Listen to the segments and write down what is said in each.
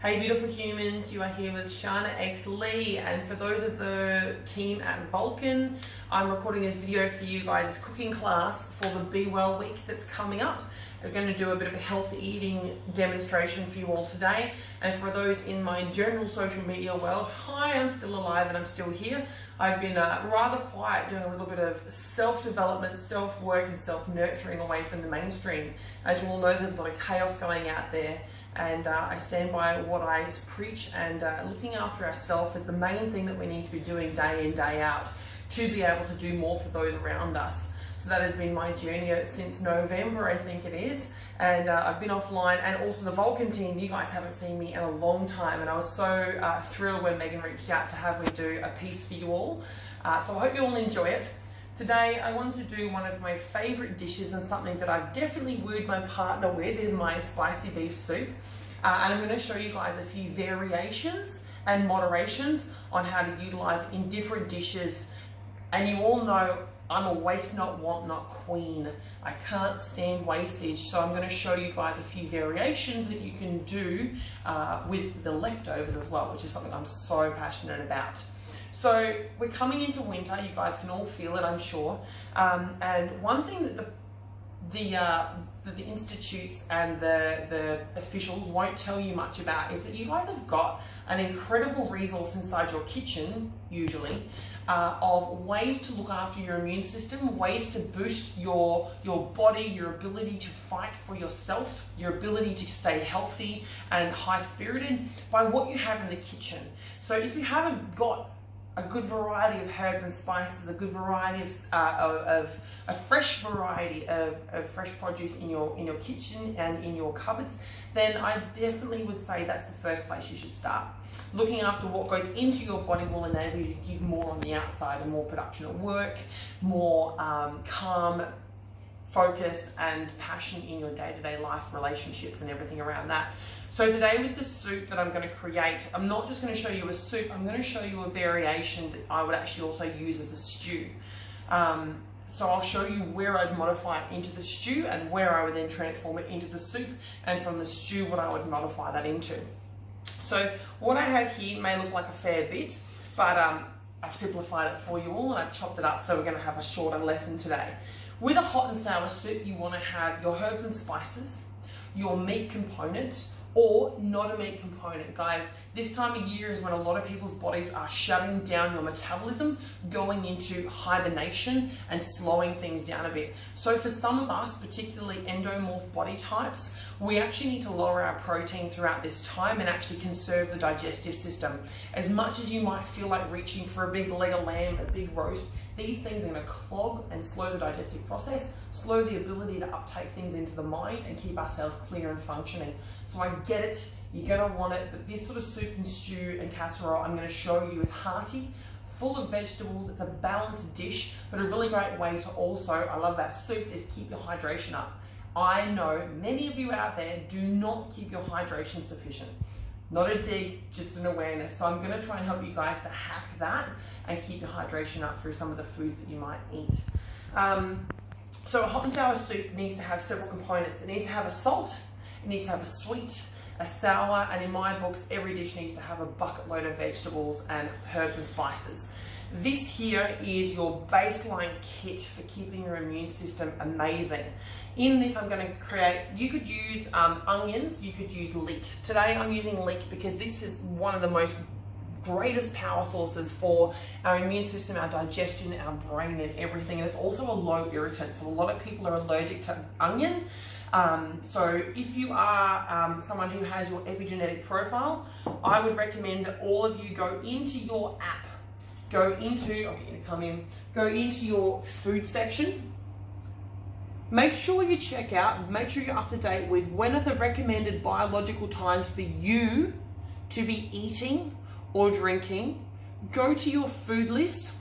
Hey beautiful humans, you are here with Shana X Lee, and for those of the team at Vulcan, I'm recording this video for you guys as cooking class for the Be Well week that's coming up. We're going to do a bit of a healthy eating demonstration for you all today, and for those in my general social media world, hi, I'm still alive and I'm still here. I've been rather quiet, doing a little bit of self-development, self-work and self-nurturing away from the mainstream. As you all know, there's a lot of chaos going out there. And I stand by what I preach, and looking after ourselves is the main thing that we need to be doing day in, day out to be able to do more for those around us. So that has been my journey since November, I think it is. And I've been offline, and also the Vulcan team, you guys haven't seen me in a long time. And I was so thrilled when Megan reached out to have me do a piece for you all. So I hope you all enjoy it. Today, I wanted to do one of my favorite dishes, and something that I've definitely wooed my partner with is my spicy beef soup. And I'm going to show you guys a few variations and moderations on how to utilize it in different dishes. And you all know I'm a waste not, want not queen. I can't stand wastage, so I'm going to show you guys a few variations that you can do with the leftovers as well, which is something I'm so passionate about. So we're coming into winter, you guys can all feel it, I'm sure. And one thing that the institutes and the officials won't tell you much about is that you guys have got an incredible resource inside your kitchen, usually, of ways to look after your immune system, ways to boost your body, your ability to fight for yourself, your ability to stay healthy and high-spirited by what you have in the kitchen. So if you haven't got a good variety of herbs and spices, a good variety of a fresh variety of fresh produce in your kitchen and in your cupboards, then I definitely would say that's the first place you should start. Looking after what goes into your body will enable you to give more on the outside, and more production at work, more calm, focus and passion in your day-to-day life, relationships and everything around that. So today with the soup that I'm going to create, I'm not just going to show you a soup, I'm going to show you a variation that I would actually also use as a stew. So I'll show you where I'd modify it into the stew, and where I would then transform it into the soup, and from the stew what I would modify that into. So what I have here may look like a fair bit, but I've simplified it for you all and I've chopped it up, so we're going to have a shorter lesson today. With a hot and sour soup, you want to have your herbs and spices, your meat component, or not a meat component. Guys, this time of year is when a lot of people's bodies are shutting down your metabolism, going into hibernation and slowing things down a bit. So for some of us, particularly endomorph body types, we actually need to lower our protein throughout this time and actually conserve the digestive system. As much as you might feel like reaching for a big leg of lamb, a big roast, these things are going to clog and slow the digestive process, slow the ability to uptake things into the mind and keep ourselves clear and functioning. So I get it, you're going to want it, but this sort of soup and stew and casserole I'm going to show you is hearty, full of vegetables. It's a balanced dish, but a really great way to also, I love that, soups, is keep your hydration up. I know many of you out there do not keep your hydration sufficient. Not a dig, just an awareness. So I'm going to try and help you guys to hack that and keep your hydration up through some of the foods that you might eat. So a hot and sour soup needs to have several components. It needs to have a salt, it needs to have a sweet, a sour, and in my books, every dish needs to have a bucket load of vegetables and herbs and spices. This here is your baseline kit for keeping your immune system amazing. In this, I'm going to create, you could use onions, you could use leek. Today I'm using leek because this is one of the most greatest power sources for our immune system, our digestion, our brain and everything. And it's also a low irritant, so a lot of people are allergic to onion. So if you are someone who has your epigenetic profile, I would recommend that all of you go into your app, go into your food section. Make sure you check out, make sure you're up to date with when are the recommended biological times for you to be eating or drinking. Go to your food list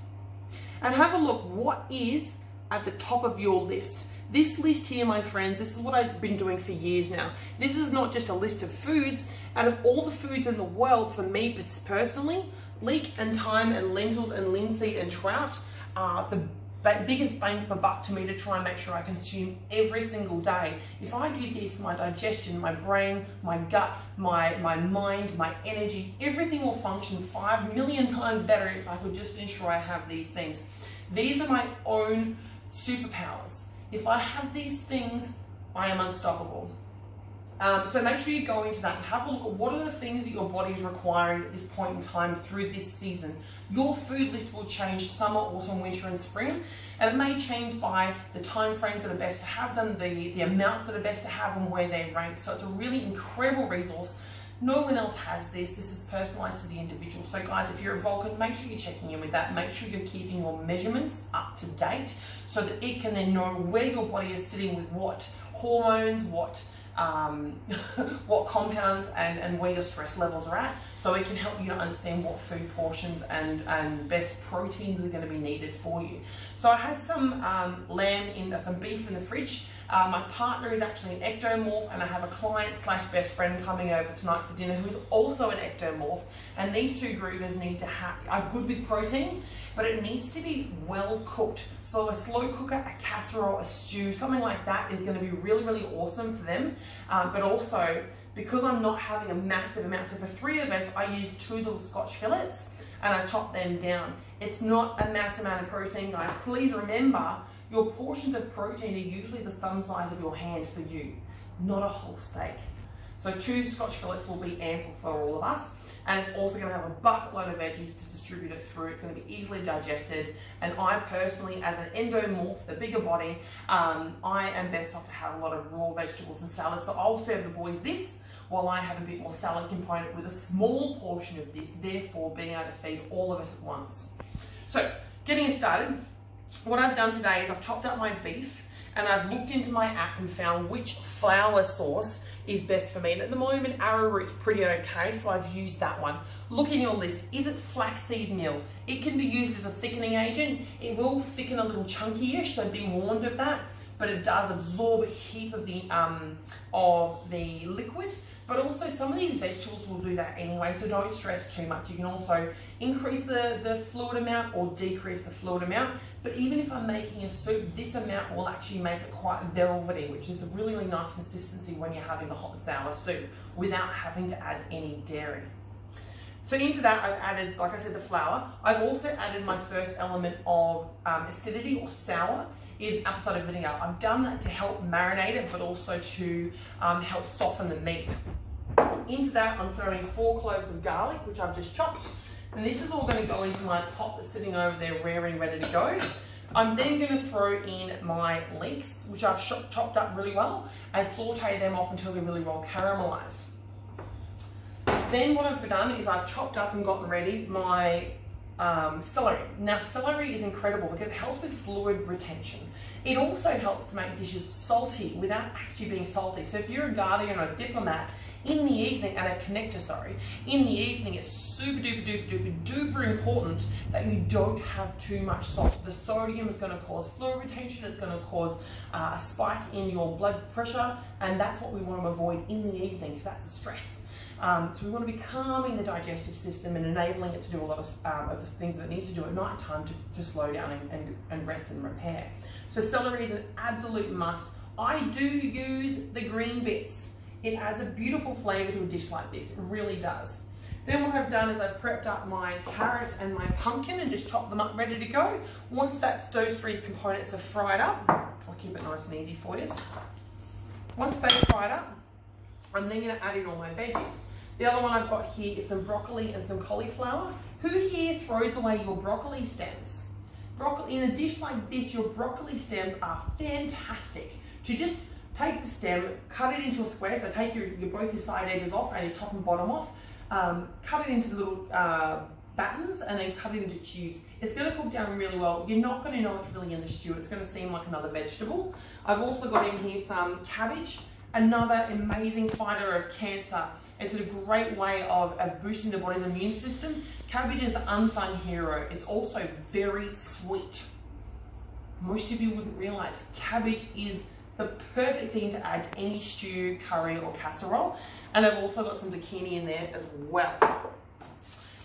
and have a look what is at the top of your list. This list here, my friends, this is what I've been doing for years now. This is not just a list of foods. Out of all the foods in the world, for me personally, leek and thyme and lentils and linseed and trout are the biggest bang for buck to me to try and make sure I consume every single day. If I do this, my digestion, my brain, my gut, my mind, my energy, everything will function 5 million times better if I could just ensure I have these things. These are my own superpowers. If I have these things, I am unstoppable. So make sure you go into that and have a look at what are the things that your body is requiring at this point in time through this season. Your food list will change summer, autumn, winter and spring, and it may change by the time frames that are best to have them, the amounts that are best to have and where they're ranked. So it's a really incredible resource. No one else has this. This is personalized to the individual. So guys, if you're a Vulcan, make sure you're checking in with that. Make sure you're keeping your measurements up to date so that it can then know where your body is sitting with what hormones, what compounds and where your stress levels are at, so it can help you to understand what food portions and best proteins are going to be needed for you. So I had some some beef in the fridge. My partner is actually an ectomorph, and I have a client / best friend coming over tonight for dinner who is also an ectomorph, and these two groovers need to are good with protein, but it needs to be well cooked. So a slow cooker, a casserole, a stew, something like that is going to be really, really awesome for them. But also, because I'm not having a massive amount, so for 3 of us, I use 2 little Scotch fillets and I chop them down. It's not a massive amount of protein, guys. Please remember, your portions of protein are usually the thumb size of your hand for you, not a whole steak. So 2 Scotch fillets will be ample for all of us. And it's also going to have a bucket load of veggies to distribute it through. It's going to be easily digested. And I personally, as an endomorph, the bigger body, I am best off to have a lot of raw vegetables and salads. So I'll serve the boys this while I have a bit more salad component with a small portion of this, therefore being able to feed all of us at once. So getting started, what I've done today is I've chopped up my beef and I've looked into my app and found which flour source is best for me. And at the moment, arrowroot's pretty okay, so I've used that one. Look in your list. Is it flaxseed meal? It can be used as a thickening agent. It will thicken a little chunky-ish, so be warned of that. But it does absorb a heap of the liquid. But also some of these vegetables will do that anyway, so don't stress too much. You can also increase the fluid amount or decrease the fluid amount. But even if I'm making a soup, this amount will actually make it quite velvety, which is a really, really nice consistency when you're having a hot and sour soup without having to add any dairy. So into that, I've added, like I said, the flour. I've also added my first element of acidity or sour is apple cider vinegar. I've done that to help marinate it, but also to help soften the meat. Into that, I'm throwing 4 cloves of garlic, which I've just chopped. And this is all going to go into my pot that's sitting over there raring, ready to go. I'm then going to throw in my leeks, which I've chopped up really well, and saute them off until they're really well caramelized. Then what I've done is I've chopped up and gotten ready my celery. Now celery is incredible because it helps with fluid retention. It also helps to make dishes salty without actually being salty. So if you're a guardian or a diplomat, in the evening, and a connector, sorry, in the evening it's super duper important that you don't have too much salt. The sodium is going to cause fluid retention, it's going to cause a spike in your blood pressure, and that's what we want to avoid in the evening because that's a stress. So we want to be calming the digestive system and enabling it to do a lot of the things that it needs to do at night time to slow down and rest and repair. So celery is an absolute must. I do use the green bits. It adds a beautiful flavour to a dish like this, it really does. Then what I've done is I've prepped up my carrot and my pumpkin and just chopped them up ready to go. Once those 3 components are fried up, I'll keep it nice and easy for you. Once they're fried up, I'm then going to add in all my veggies. The other one I've got here is some broccoli and some cauliflower. Who here throws away your broccoli stems? In a dish like this, your broccoli stems are fantastic. To just take the stem, cut it into a square, so take both your side edges off and your top and bottom off, cut it into little battens and then cut it into cubes. It's going to cook down really well. You're not going to know it's really in the stew. It's going to seem like another vegetable. I've also got in here some cabbage, another amazing fighter of cancer. It's a great way of boosting the body's immune system. Cabbage is the unsung hero. It's also very sweet. Most of you wouldn't realize cabbage is the perfect thing to add to any stew, curry or casserole. And I've also got some zucchini in there as well.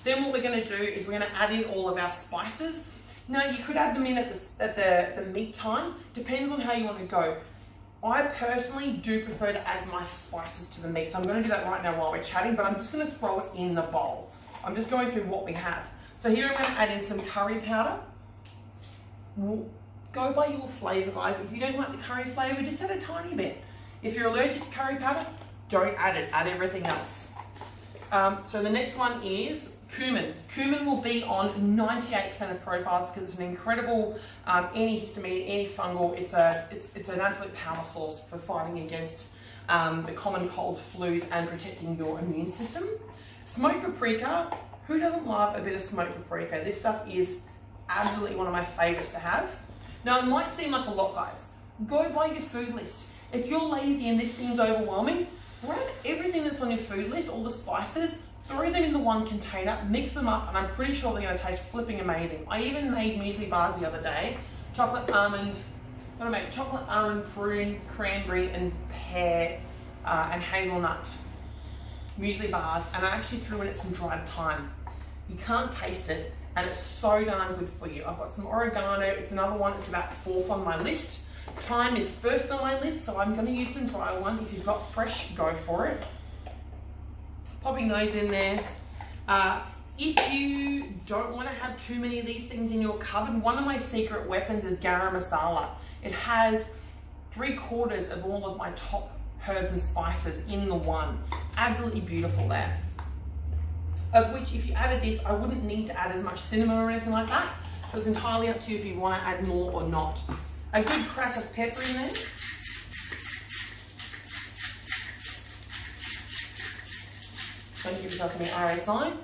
Then what we're going to do is we're going to add in all of our spices. Now you could add them in at the meat time, depends on how you want to go. I personally do prefer to add my spices to the meat, so I'm going to do that right now while we're chatting, but I'm just going to throw it in the bowl. I'm just going through what we have. So here I'm going to add in some curry powder. Go by your flavour, guys. If you don't like the curry flavour, just add a tiny bit. If you're allergic to curry powder, don't add it, add everything else. So the next one is cumin. Cumin will be on 98% of profiles because it's an incredible antihistamine, antifungal. It's an absolute power source for fighting against the common colds, flus, and protecting your immune system. Smoked paprika. Who doesn't love a bit of smoked paprika? This stuff is absolutely one of my favourites to have. Now it might seem like a lot, guys. Go by your food list. If you're lazy and this seems overwhelming, grab everything that's on your food list, all the spices, throw them in the one container, mix them up, and I'm pretty sure they're going to taste flipping amazing. I even made muesli bars the other day. Chocolate almond, prune, cranberry, and pear, and hazelnut muesli bars, and I actually threw in it some dried thyme. You can't taste it, and it's so darn good for you. I've got some oregano. It's another one that's about 4th on my list. Thyme is 1st on my list, so I'm going to use some dry one. If you've got fresh, go for it. Popping those in there. If you don't want to have too many of these things in your cupboard, one of my secret weapons is garam masala. It has 3/4 of all of my top herbs and spices in the one. Absolutely beautiful there. Of which, if you added this, I wouldn't need to add as much cinnamon or anything like that. So it's entirely up to you if you want to add more or not. A good crack of pepper in there. Don't give yourself any RA sign.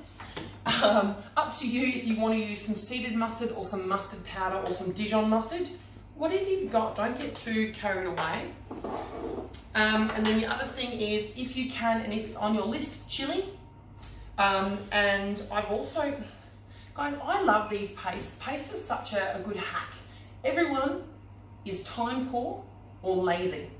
Up to you if you want to use some seeded mustard or some mustard powder or some Dijon mustard. Whatever you've got, don't get too carried away. And then the other thing is, if you can, and if it's on your list, chili. And I've also, guys, I love these pastes. Paste is such a good hack. Everyone is time poor or lazy.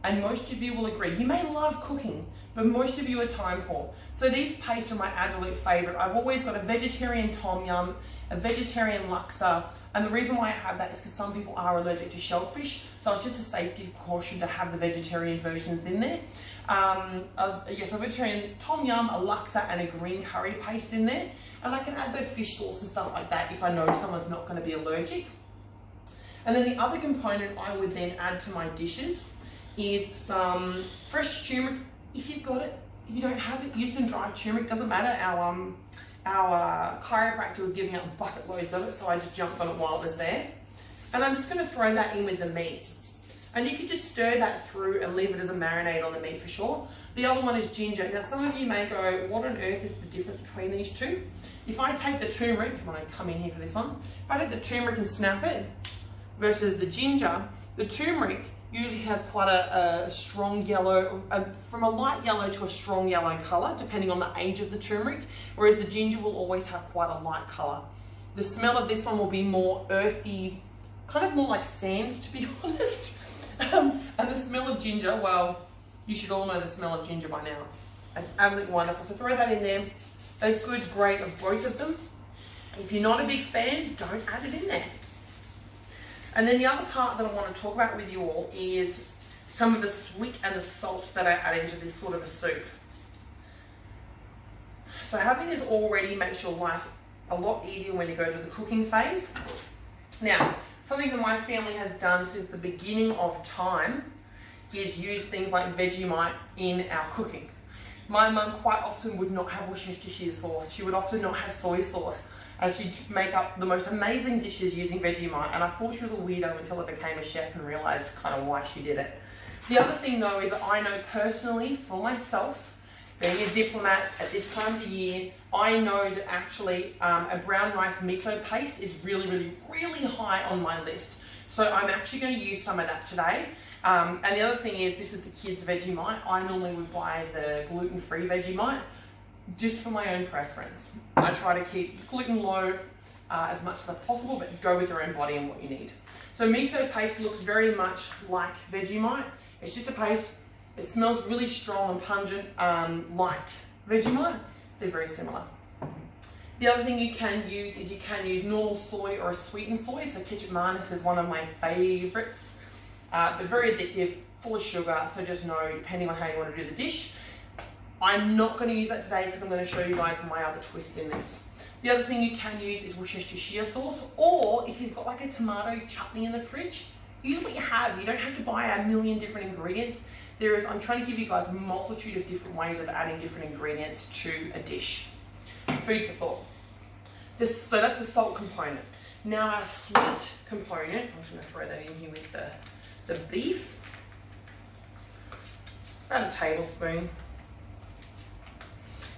And most of you will agree. You may love cooking, but most of you are time poor. So these pastes are my absolute favourite. I've always got a vegetarian tom yum, a vegetarian laksa, and the reason why I have that is because some people are allergic to shellfish, so it's just a safety precaution to have the vegetarian versions in there. Yes, a vegetarian tom yum, a laksa, and a green curry paste in there, and I can add the fish sauce and stuff like that if I know someone's not going to be allergic. And then the other component I would then add to my dishes is some fresh turmeric. If you've got it, if you don't have it, use some dried turmeric, doesn't matter. Our chiropractor was giving out bucket loads of it, so I just jumped on it while it was there. And I'm just going to throw that in with the meat. And you can just stir that through and leave it as a marinade on the meat for sure. The other one is ginger. Now some of you may go, what on earth is the difference between these two? If I take the turmeric, when I come in here for this one, if I take the turmeric and snap it versus the ginger, the turmeric usually has quite a strong yellow, from a light yellow to a strong yellow colour, depending on the age of the turmeric, whereas the ginger will always have quite a light colour. The smell of this one will be more earthy, kind of more like sand, to be honest. And the smell of ginger, well, you should all know the smell of ginger by now. It's absolutely wonderful. So throw that in there, a good grate of both of them. If you're not a big fan, don't add it in there. And then the other part that I want to talk about with you all is some of the sweet and the salt that I add into this sort of a soup. So having this already makes your life a lot easier when you go to the cooking phase. Now, something that my family has done since the beginning of time is use things like Vegemite in our cooking. My mum quite often would not have Worcestershire sauce. She would often not have soy sauce. And she'd make up the most amazing dishes using Vegemite. And I thought she was a weirdo until I became a chef and realised kind of why she did it. The other thing though is that I know personally for myself, being a diplomat at this time of the year, I know that actually a brown rice miso paste is really high on my list. So I'm actually going to use some of that today. And the other thing is, this is the kids' Vegemite. I normally would buy the gluten-free Vegemite, just for my own preference. I try to keep gluten low as much as possible, but go with your own body and what you need. So miso paste looks very much like Vegemite. It's just a paste. It smells really strong and pungent like Vegemite. They're very similar. The other thing you can use is you can use normal soy or a sweetened soy. So ketchup mayonnaise is one of my favourites, but very addictive, full of sugar. So just know, depending on how you want to do the dish. I'm not going to use that today because I'm going to show you guys my other twist in this. The other thing you can use is Worcestershire sauce, or if you've got like a tomato chutney in the fridge, use what you have. You don't have to buy a million different ingredients. I'm trying to give you guys a multitude of different ways of adding different ingredients to a dish. Food for thought. So that's the salt component. Now our sweet component, I'm just going to throw that in here with the beef. About a tablespoon.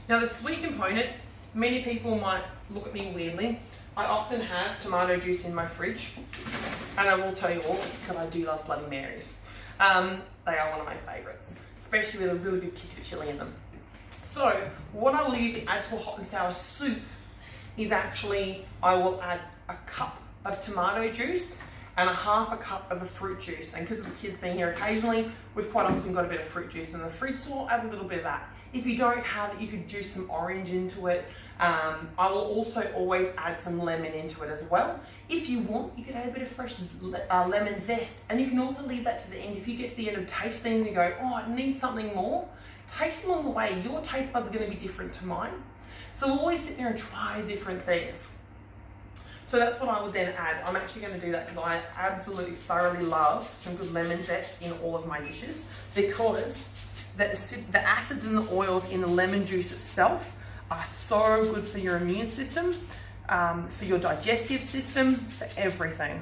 Now the sweet component, many people might look at me weirdly. I often have tomato juice in my fridge, and I will tell you all because I do love Bloody Marys. They are one of my favourites, especially with a really good kick of chilli in them. So what I will use to add to a hot and sour soup is actually, I will add a cup of tomato juice and a half a cup of a fruit juice. And because of the kids being here occasionally, we've quite often got a bit of fruit juice in the fridge, so I'll add a little bit of that. If you don't have it, you could juice some orange into it. I will also always add some lemon into it as well. If you want, you could add a bit of fresh lemon zest, and you can also leave that to the end. If you get to the end of tasting and you go, oh, I need something more, taste along the way. Your taste buds are going to be different to mine. So we'll always sit there and try different things. So that's what I would then add. I'm actually going to do that because I absolutely thoroughly love some good lemon zest in all of my dishes, because the acids and the oils in the lemon juice itself are so good for your immune system, for your digestive system, for everything.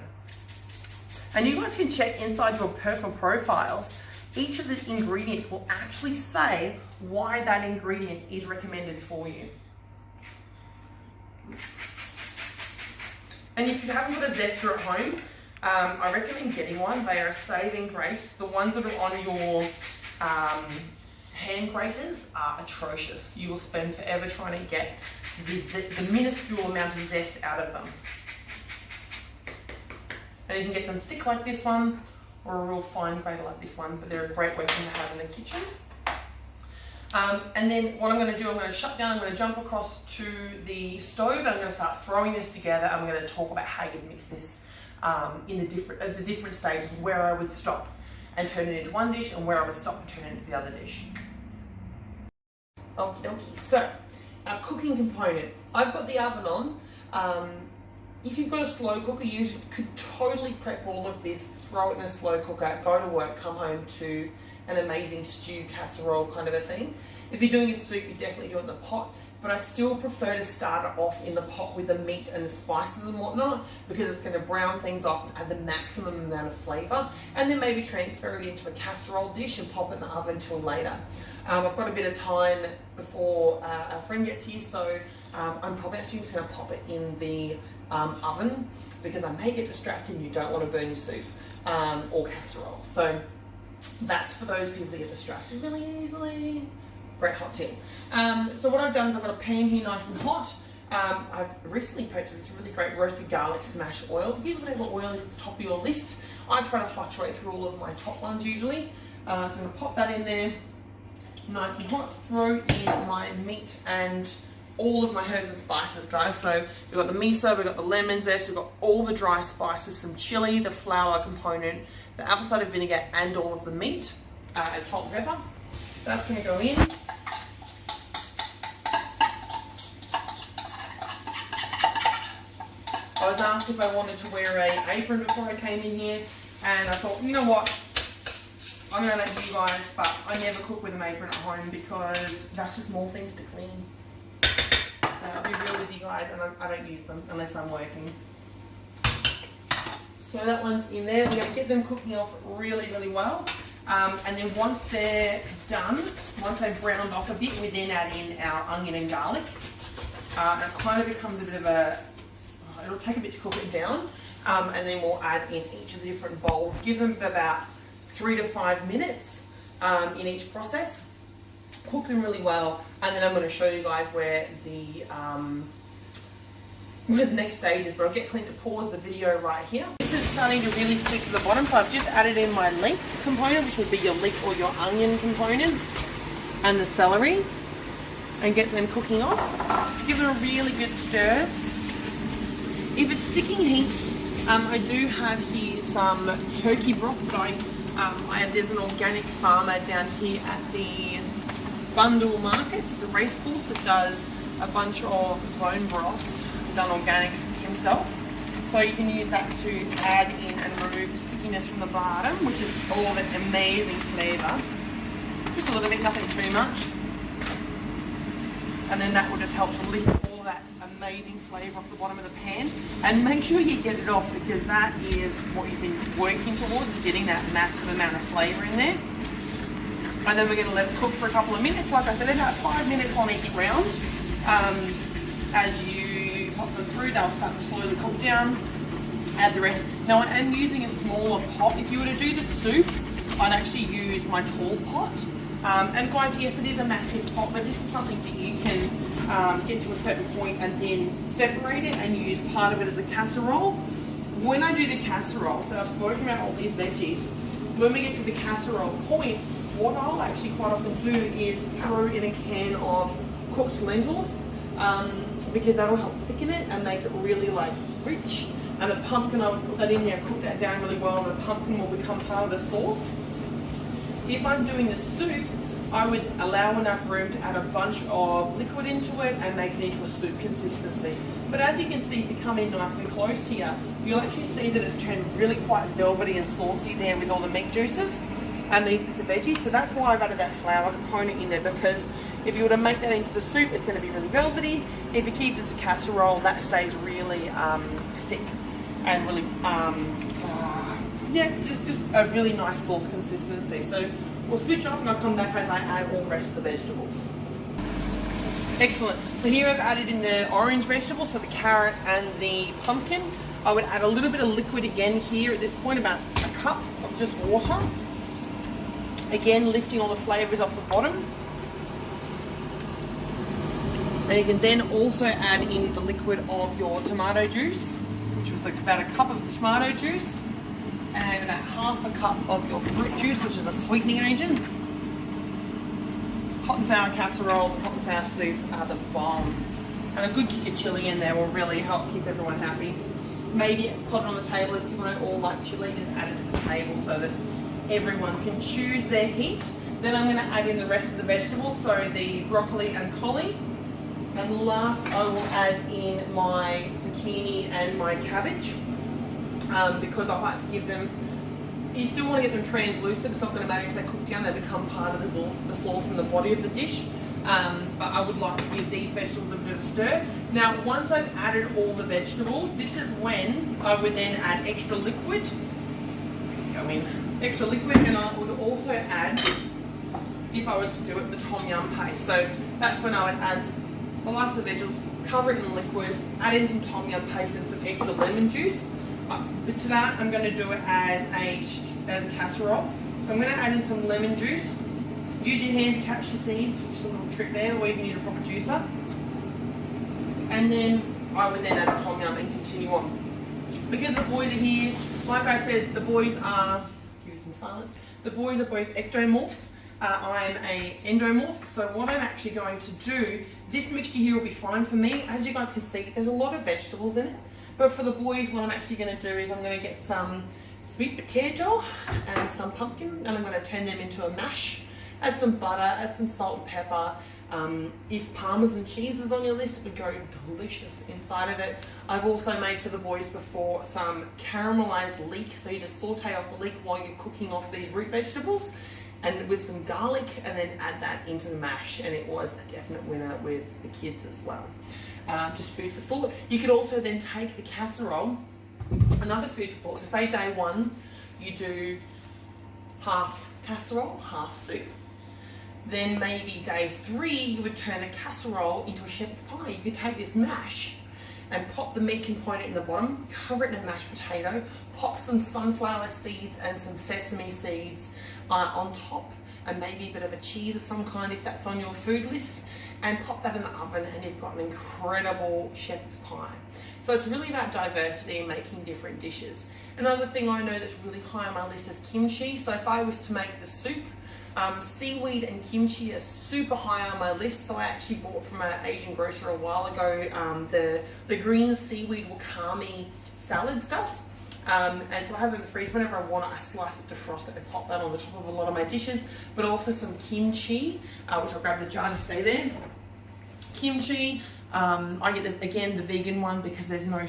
And you guys can check inside your personal profiles. Each of the ingredients will actually say why that ingredient is recommended for you. And if you haven't got a zester at home, I recommend getting one. They are a saving grace. The ones that are on your hand graters are atrocious. You will spend forever trying to get the minuscule amount of zest out of them. And you can get them thick like this one, or a real fine grater like this one, but they're a great weapon to have in the kitchen. And then what I'm going to do, I'm going to shut down, I'm going to jump across to the stove, and I'm going to start throwing this together. I'm going to talk about how you mix this in the different stages, where I would stop and turn it into one dish, and where I would stop and turn it into the other dish. Okie dokie. So, our cooking component. I've got the oven on. If you've got a slow cooker, you could totally prep all of this, throw it in a slow cooker, go to work, come home to an amazing stew, casserole kind of a thing. If you're doing a soup, you definitely do it in the pot, but I still prefer to start it off in the pot with the meat and the spices and whatnot, because it's going to brown things off and add the maximum amount of flavour, and then maybe transfer it into a casserole dish and pop it in the oven till later. I've got a bit of time before our friend gets here, so I'm probably actually just going to pop it in the oven, because I may get distracted and you don't want to burn your soup or casserole. So that's for those people that get distracted really easily. Great hot tip. So what I've done is I've got a pan here nice and hot. I've recently purchased this really great roasted garlic smash oil. Use whatever oil is at the top of your list. I try to fluctuate through all of my top ones usually. So I'm going to pop that in there nice and hot. Throw in my meat and all of my herbs and spices, guys. So we've got the miso, we've got the lemon zest, we've got all the dry spices, some chili, the flour component, the apple cider vinegar, and all of the meat, and salt and pepper. That's going to go in. I was asked if I wanted to wear an apron before I came in here, and I thought, you know what, I'm going to let you guys, but I never cook with an apron at home because that's just more things to clean. So I'll be real with you guys, and I don't use them unless I'm working. So that one's in there. We're going to get them cooking off really, really well. And then once they're done, once they've browned off a bit, we then add in our onion and garlic. And it kind of becomes a bit of a, it'll take a bit to cook it down. And then we'll add in each of the different bowls. Give them about 3 to 5 minutes in each process. Cook them really well, and then I'm going to show you guys where the next stage is, but I'll get Clint to pause the video right here. This is starting to really stick to the bottom, so I've just added in my leek component, which would be your leek or your onion component, and the celery. and get them cooking off. Give them a really good stir. If it's sticking heaps, I do have here some turkey broth that there's an organic farmer down here at the Bundle Market, the race course, that does a bunch of bone broths done organic himself. So you can use that to add in and remove the stickiness from the bottom, which is all that amazing flavour. Just a little bit, nothing too much. And then that will just help to lift all that amazing flavour off the bottom of the pan. And make sure you get it off, because that is what you've been working towards, is getting that massive amount of flavour in there. And then we're going to let it cook for a couple of minutes. Like I said, about 5 minutes on each round. As you pop them through, they'll start to slowly cook down. Add the rest. Now I am using a smaller pot. If you were to do the soup, I'd actually use my tall pot. And guys, yes, it is a massive pot, but this is something that you can get to a certain point and then separate it and use part of it as a casserole. When I do the casserole, so I've spoken about all these veggies, when we get to the casserole point, what I'll actually quite often do is throw in a can of cooked lentils, because that'll help thicken it and make it really like rich. And the pumpkin, I would put that in there and cook that down really well, and the pumpkin will become part of the sauce. If I'm doing the soup, I would allow enough room to add a bunch of liquid into it and make it into a soup consistency. But as you can see, becoming nice and close here, you'll actually see that it's turned really quite velvety and saucy there with all the meat juices and these bits of veggies. So that's why I've added that flour component in there, because if you were to make that into the soup, it's going to be really velvety. If you keep it as a casserole, that stays really thick and really, yeah, just a really nice sauce consistency. So we'll switch off and I'll come back as I add all the rest of the vegetables. Excellent. So here I've added in the orange vegetables, so the carrot and the pumpkin. I would add a little bit of liquid again here at this point, about a cup of just water. Again, lifting all the flavours off the bottom. And you can then also add in the liquid of your tomato juice, which was like about a cup of tomato juice, and about half a cup of your fruit juice, which is a sweetening agent. Hot and sour casseroles, hot and sour soups are the bomb. And a good kick of chilli in there will really help keep everyone happy. Maybe put it on the table if you don't all like chilli, just add it to the table so that everyone can choose their heat. Then I'm going to add in the rest of the vegetables, so the broccoli and collie. And last, I will add in my zucchini and my cabbage, because I like to give them, you still want to get them translucent. It's not going to matter if they cook down, they become part of the sauce and the body of the dish. But I would like to give these vegetables a bit of a stir. Now, once I've added all the vegetables, this is when I would then add extra liquid. Go in. Extra liquid, and I would also add, if I was to do it, the tom yum paste. So that's when I would add the last of the vegetables, cover it in liquid, add in some tom yum paste and some extra lemon juice. But to that, I'm going to do it as a casserole. So I'm going to add in some lemon juice. Use your hand to catch the seeds, just a little trick there, or you can use a proper juicer. And then I would then add the tom yum and continue on. Because the boys are here, like I said, the boys are, give you some silence, the boys are both ectomorphs. I'm an endomorph, so what I'm actually going to do, this mixture here will be fine for me. As you guys can see, there's a lot of vegetables in it. But for the boys, what I'm actually going to do is I'm going to get some sweet potato and some pumpkin, and I'm going to turn them into a mash. Add some butter, add some salt and pepper. If Parmesan cheese is on your list, it would go delicious inside of it. I've also made for the boys before some caramelized leek, so you just saute off the leek while you're cooking off these root vegetables, and with some garlic, and then add that into the mash, and it was a definite winner with the kids as well. Just food for thought. You could also then take the casserole, another food for thought. So say day one, you do half casserole, half soup. Then maybe day 3, you would turn a casserole into a shepherd's pie. You could take this mash and pop the meat component in the bottom, cover it in a mashed potato, pop some sunflower seeds and some sesame seeds on top, and maybe a bit of a cheese of some kind if that's on your food list, and pop that in the oven, and you've got an incredible shepherd's pie. So it's really about diversity and making different dishes. Another thing I know that's really high on my list is kimchi. So if I was to make the soup, Seaweed and kimchi are super high on my list, so I actually bought from an Asian grocer a while ago the green seaweed wakame salad stuff. And so I have it in the freezer. Whenever I want it, I slice it, defrost it, and pop that on the top of a lot of my dishes. But also some kimchi, which I'll grab the jar to stay there. Kimchi, I get again the vegan one because there's no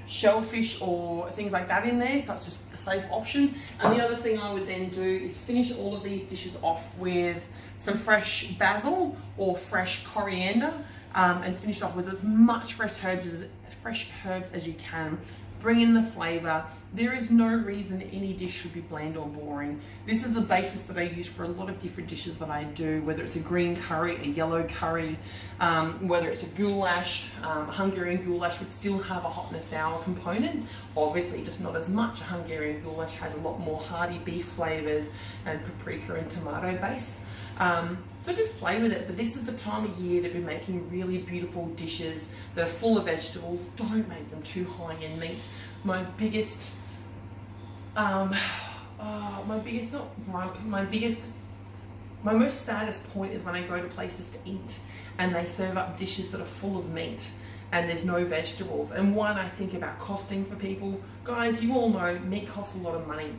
shellfish or things like that in there, so it's just a safe option. And the other thing I would then do is finish all of these dishes off with some fresh basil or fresh coriander, and finish it off with as much fresh herbs as you can. Bring in the flavor. There is no reason any dish should be bland or boring. This is the basis that I use for a lot of different dishes that I do, whether it's a green curry, a yellow curry, whether it's a goulash. Hungarian goulash would still have a hot and a sour component. Obviously, just not as much. A Hungarian goulash has a lot more hearty beef flavors and paprika and tomato base. So just play with it, but this is the time of year to be making really beautiful dishes that are full of vegetables. Don't make them too high in meat. My biggest, my most saddest point is when I go to places to eat and they serve up dishes that are full of meat and there's no vegetables. And one, I think about costing for people. Guys, you all know meat costs a lot of money.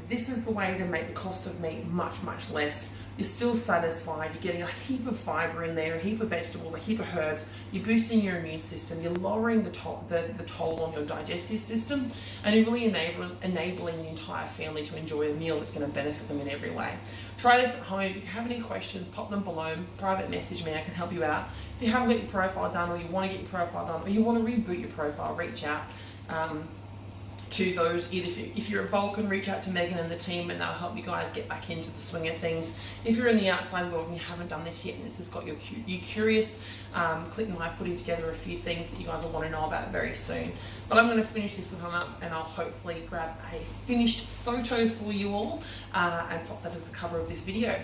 This is the way to make the cost of meat much, much less. You're still satisfied, you're getting a heap of fiber in there, a heap of vegetables, a heap of herbs, you're boosting your immune system, you're lowering the toll on your digestive system, and you're really enabling the entire family to enjoy a meal that's going to benefit them in every way. Try this at home. If you have any questions, pop them below, private message me, I can help you out. If you haven't got your profile done, or you want to get your profile done, or you want to reboot your profile, reach out to those. Either if you're at Vulcan, reach out to Megan and the team and they'll help you guys get back into the swing of things. If you're in the outside world and you haven't done this yet and this has got you curious, Clint and I are putting together a few things that you guys will want to know about very soon. But I'm going to finish this one up and I'll hopefully grab a finished photo for you all and pop that as the cover of this video.